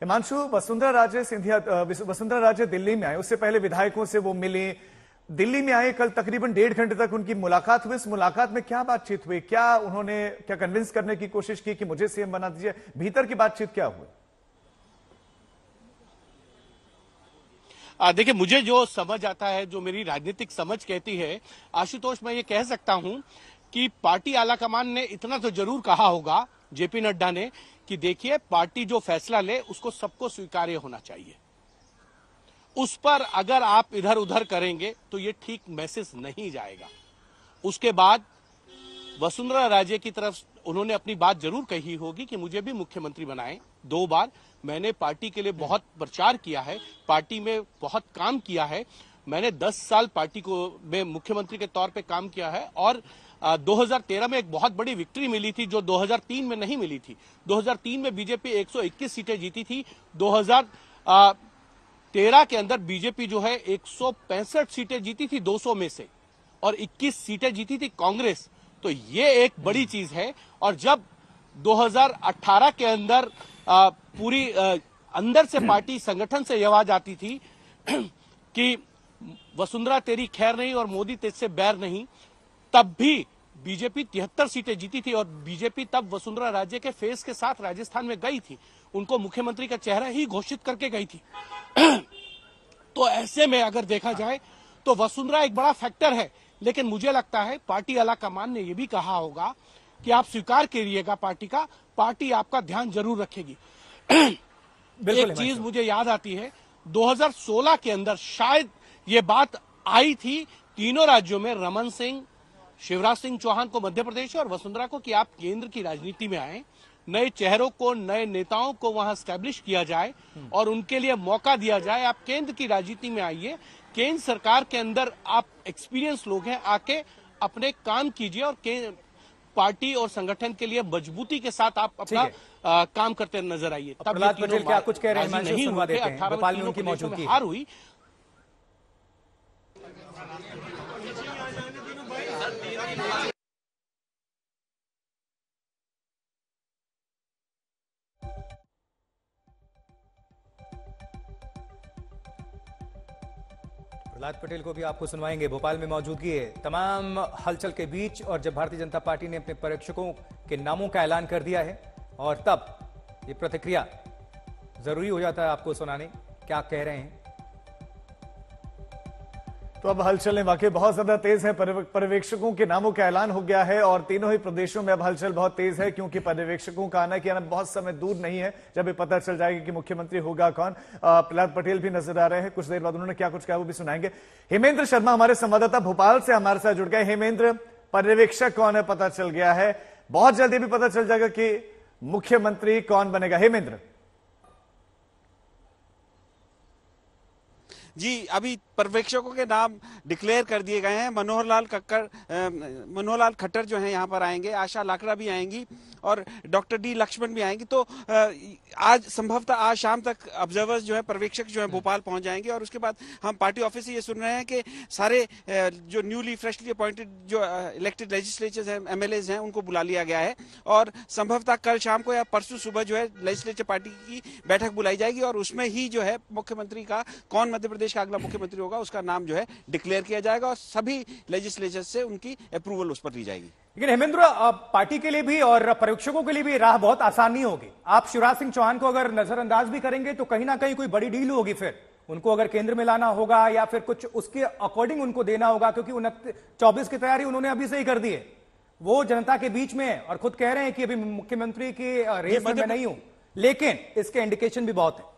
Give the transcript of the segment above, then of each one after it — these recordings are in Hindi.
हिमांशु, वसुंधरा राजे दिल्ली में आए, उससे पहले विधायकों से वो मिले, दिल्ली में आए, कल तकरीबन 1.5 घंटे तक उनकी मुलाकात हुई। इस मुलाकात में क्या बातचीत हुई? उन्होंने कन्विंस करने की कोशिश की कि मुझे सीएम बना दीजिए? भीतर की बातचीत क्या हुई? देखिए, मुझे जो समझ आता है, जो मेरी राजनीतिक समझ कहती है आशुतोष, मैं ये कह सकता हूं कि पार्टी आलाकमान ने इतना तो जरूर कहा होगा, जेपी नड्डा ने, कि देखिए पार्टी जो फैसला ले उसको सबको स्वीकार्य होना चाहिए। उस पर अगर आप इधर उधर करेंगे तो ये ठीक मैसेज नहीं जाएगा। उसके बाद वसुंधरा राजे की तरफ उन्होंने अपनी बात जरूर कही होगी कि मुझे भी मुख्यमंत्री बनाएं। 2 बार मैंने पार्टी के लिए बहुत प्रचार किया है, पार्टी में बहुत काम किया है। मैंने 10 साल पार्टी को में मुख्यमंत्री के तौर पे काम किया है और 2013 में एक बहुत बड़ी विक्ट्री मिली थी जो 2003 में नहीं मिली थी। 2003 में बीजेपी 121 सीटें जीती थी। 2013 के अंदर बीजेपी जो है 165 सीटें जीती थी 200 में से, और 21 सीटें जीती थी कांग्रेस। तो ये एक बड़ी चीज है। और जब 2018 के अंदर पूरी अंदर से पार्टी संगठन से ये आवाज आती थी कि वसुंधरा तेरी खैर नहीं और मोदी तेजसे बैर नहीं, तब भी बीजेपी 73 सीटें जीती थी। और बीजेपी तब वसुंधरा राजे के फेस के साथ राजस्थान में गई थी, उनको मुख्यमंत्री का चेहरा ही घोषित करके गई थी। तो ऐसे में अगर देखा जाए तो वसुंधरा एक बड़ा फैक्टर है, लेकिन मुझे लगता है पार्टी आलाकमान ने यह भी कहा होगा कि आप स्वीकार करिएगा पार्टी का, पार्टी आपका ध्यान जरूर रखेगी। एक चीज मुझे याद आती है, 2016 के अंदर शायद ये बात आई थी तीनों राज्यों में, रमन सिंह, शिवराज सिंह चौहान को मध्य प्रदेश और वसुंधरा को, कि आप केंद्र की राजनीति में आए, नए चेहरों को, नए नेताओं को वहां स्टैब्लिश किया जाए और उनके लिए मौका दिया जाए। आप केंद्र की राजनीति में आइए, केंद्र सरकार के अंदर आप एक्सपीरियंस लोग हैं, आके अपने काम कीजिए और पार्टी और संगठन के लिए मजबूती के साथ आप अपना काम करते नजर आइए। प्रहलाद पटेल क्या कुछ कह रहे हैं, नहीं हुआ, 18 में उनकी मौजूदगी हार हुई। प्रहलाद पटेल को भी आपको सुनवाएंगे। भोपाल में मौजूदगी है तमाम हलचल के बीच, और जब भारतीय जनता पार्टी ने अपने पर्यवेक्षकों के नामों का ऐलान कर दिया है और तब ये प्रतिक्रिया जरूरी हो जाता है आपको सुनाने, क्या कह रहे हैं। तो अब हलचलें वाकई बहुत ज्यादा तेज है। पर्यवेक्षकों के नामों का ऐलान हो गया है और तीनों ही प्रदेशों में अब हलचल बहुत तेज है, क्योंकि पर्यवेक्षकों का आना कि आना बहुत समय दूर नहीं है जब ये पता चल जाएगा कि मुख्यमंत्री होगा कौन। प्रहलाद पटेल भी नजर आ रहे हैं, कुछ देर बाद उन्होंने क्या कुछ कहा वो भी सुनाएंगे। हेमेंद्र शर्मा हमारे संवाददाता भोपाल से हमारे साथ जुड़ गए। हेमेंद्र, पर्यवेक्षक कौन है पता चल गया है, बहुत जल्दी भी पता चल जाएगा कि मुख्यमंत्री कौन बनेगा। हेमेंद्र जी, अभी पर्यवेक्षकों के नाम डिक्लेयर कर दिए गए हैं। मनोहर लाल खट्टर जो हैं यहाँ पर आएंगे, आशा लाकड़ा भी आएंगी और डॉक्टर डी लक्ष्मण भी आएंगी। तो आज संभवतः आज शाम तक ऑब्जर्वर्स जो है, पर्यवेक्षक जो है भोपाल पहुंच जाएंगे और उसके बाद हम पार्टी ऑफिस से ये सुन रहे हैं कि सारे जो न्यूली फ्रेशली अपॉइंटेड जो इलेक्टेड लेजिस्लेचर्स हैं, एमएलएज हैं, उनको बुला लिया गया है और संभवतः कल शाम को या परसों सुबह जो है लेजिस्लेचर पार्टी की बैठक बुलाई जाएगी और उसमें ही जो है मुख्यमंत्री का, कौन मध्य प्रदेश का अगला मुख्यमंत्री होगा, उसका नाम जो है डिक्लेयर किया जाएगा और सभी लेजिस्लेचर से उनकी अप्रूवल उस पर ली जाएगी। लेकिन हेमेंद्र, पार्टी के लिए भी और पर्यवेक्षकों के लिए भी राह बहुत आसान नहीं होगी। आप शिवराज सिंह चौहान को अगर नजरअंदाज भी करेंगे तो कहीं ना कहीं कोई बड़ी डील होगी, फिर उनको अगर केंद्र में लाना होगा या फिर कुछ उसके अकॉर्डिंग उनको देना होगा, क्योंकि 24 की तैयारी उन्होंने अभी से ही कर दी है। वो जनता के बीच में और खुद कह रहे हैं कि अभी मुख्यमंत्री की रेस में मैं नहीं हूं, लेकिन इसके इंडिकेशन भी बहुत है।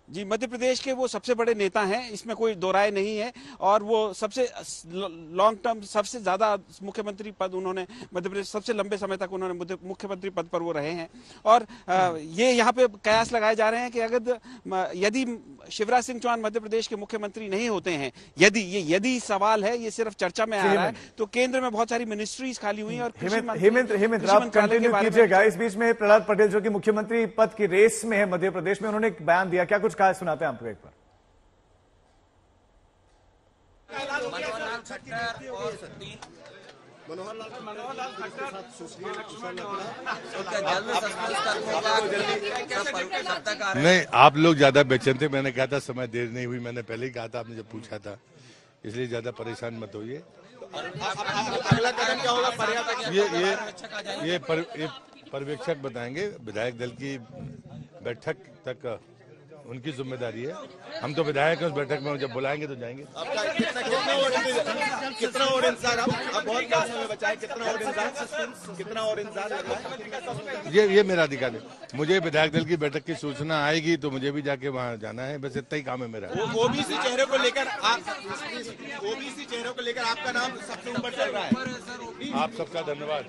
जी, मध्य प्रदेश के वो सबसे बड़े नेता हैं, इसमें कोई दो राय नहीं है और वो सबसे लॉन्ग टर्म, सबसे ज्यादा मुख्यमंत्री पद उन्होंने मध्य प्रदेश, सबसे लंबे समय तक उन्होंने मुख्यमंत्री पद पर वो रहे हैं। और ये यहाँ पे कयास लगाए जा रहे हैं कि यदि शिवराज सिंह चौहान मध्य प्रदेश के मुख्यमंत्री नहीं होते हैं, यदि सवाल है, ये सिर्फ चर्चा में आ रहा है, तो केंद्र में बहुत सारी मिनिस्ट्रीज खाली हुई हैं और हेमेंद्र आप कंटिन्यू कीजिएगा। इस बीच में प्रहलाद पटेल जो कि मुख्यमंत्री पद की रेस में है मध्य प्रदेश में, उन्होंने एक बयान दिया, क्या कुछ कहा सुनाते हैं आपको एक बार। नहीं, आप लोग ज्यादा बेचैन थे। मैंने कहा था समय देर नहीं हुई, मैंने पहले ही कहा था, आपने जब पूछा था, इसलिए ज्यादा परेशान मत होइए। अगला कदम क्या होगा? ये पर्यवेक्षक बताएंगे। विधायक दल की बैठक तक उनकी जिम्मेदारी है। हम तो विधायक हैं, उस बैठक में जब बुलाएंगे तो जाएंगे। कितना और इंतजार? अब बहुत कम समय बचा है, कितना और इंतजार ये मेरा अधिकार है। मुझे विधायक दल की बैठक की सूचना आएगी तो मुझे भी जाके वहाँ जाना है। बस इतना ही काम है मेरा। ओबीसी चेहरे को लेकर आपका नाम सबसे ऊपर चल रहा है। आप सबका धन्यवाद।